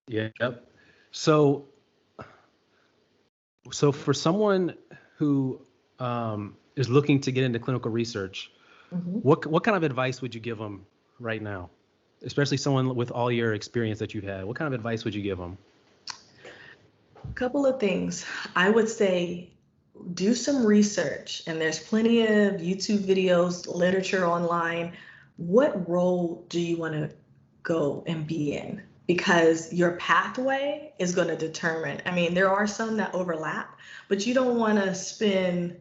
Yeah. Yep. So, so for someone who is looking to get into clinical research, Mhm. what kind of advice would you give them right now? Especially someone with all your experience that you've had. What kind of advice would you give them? A couple of things. I would say do some research, and there's plenty of YouTube videos, literature online. What role do you want to go and be in? Because your pathway is going to determine. I mean, there are some that overlap, but you don't want to spend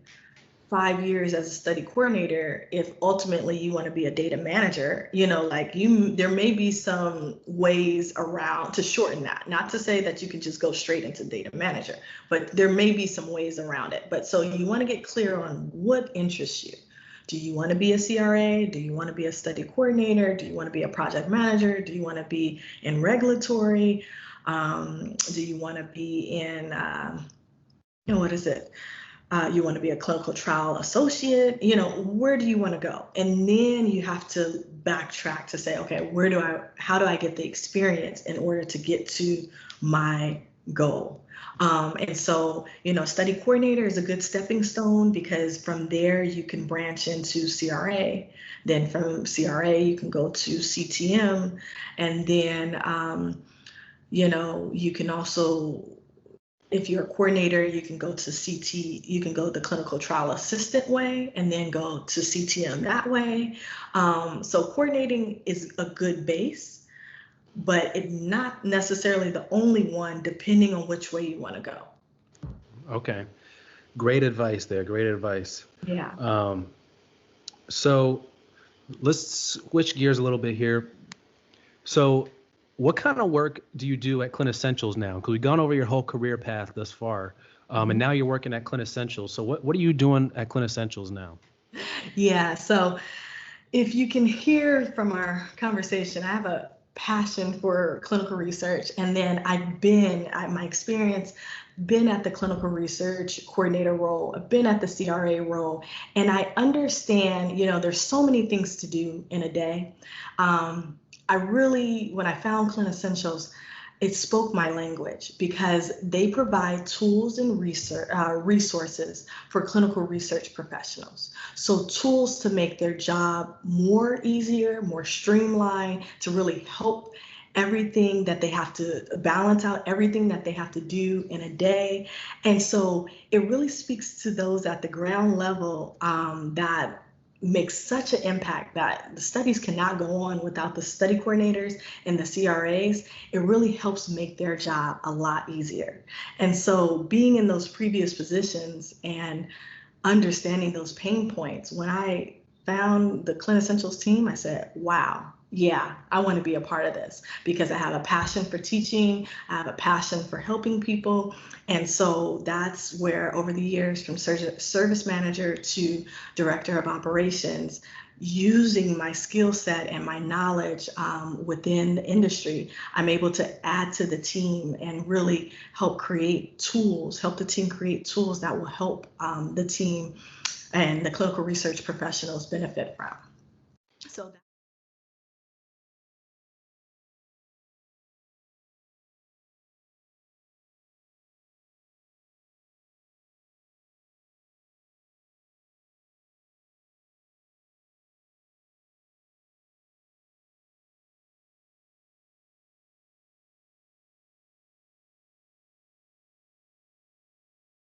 5 years as a study coordinator if ultimately you want to be a data manager. Like, there may be some ways around to shorten that. Not to say that you can just go straight into data manager, but there may be some ways around it. But so you want to get clear on what interests you. Do you want to be a CRA? Do you want to be a study coordinator? Do you want to be a project manager? Do you want to be in regulatory? Do you want to be in what is it? You want to be a clinical trial associate, where do you want to go? And then you have to backtrack to say, okay, how do I get the experience in order to get to my goal? And so, study coordinator is a good stepping stone, because from there you can branch into CRA. Then from CRA, you can go to CTM. And then, you can also, if you're a coordinator, you can go to you can go the clinical trial assistant way and then go to CTM that way. So coordinating is a good base, but it's not necessarily the only one, depending on which way you want to go. Okay. Great advice there. Great advice. Yeah. So let's switch gears a little bit here. So what kind of work do you do at Clinicentials now? Because we've gone over your whole career path thus far, and now you're working at Clinicentials. So what are you doing at Clinicentials now? Yeah. So if you can hear from our conversation, I have a passion for clinical research. And then my experience, been at the clinical research coordinator role, I've been at the CRA role, and I understand, there's so many things to do in a day. When I found Clinicentials, it spoke my language, because they provide tools and resources for clinical research professionals. So tools to make their job more easier, more streamlined, to really help everything that they have to balance out, everything that they have to do in a day. And so it really speaks to those at the ground level that makes such an impact, that the studies cannot go on without the study coordinators and the CRAs. It really helps make their job a lot easier. And so being in those previous positions and understanding those pain points, when I found the Clinicentials team, I said, wow, yeah, I want to be a part of this, because I have a passion for teaching, I have a passion for helping people. And so that's where, over the years, from service manager to director of operations, using my skill set and my knowledge within the industry, I'm able to add to the team and really help the team create tools that will help the team and the clinical research professionals benefit from. So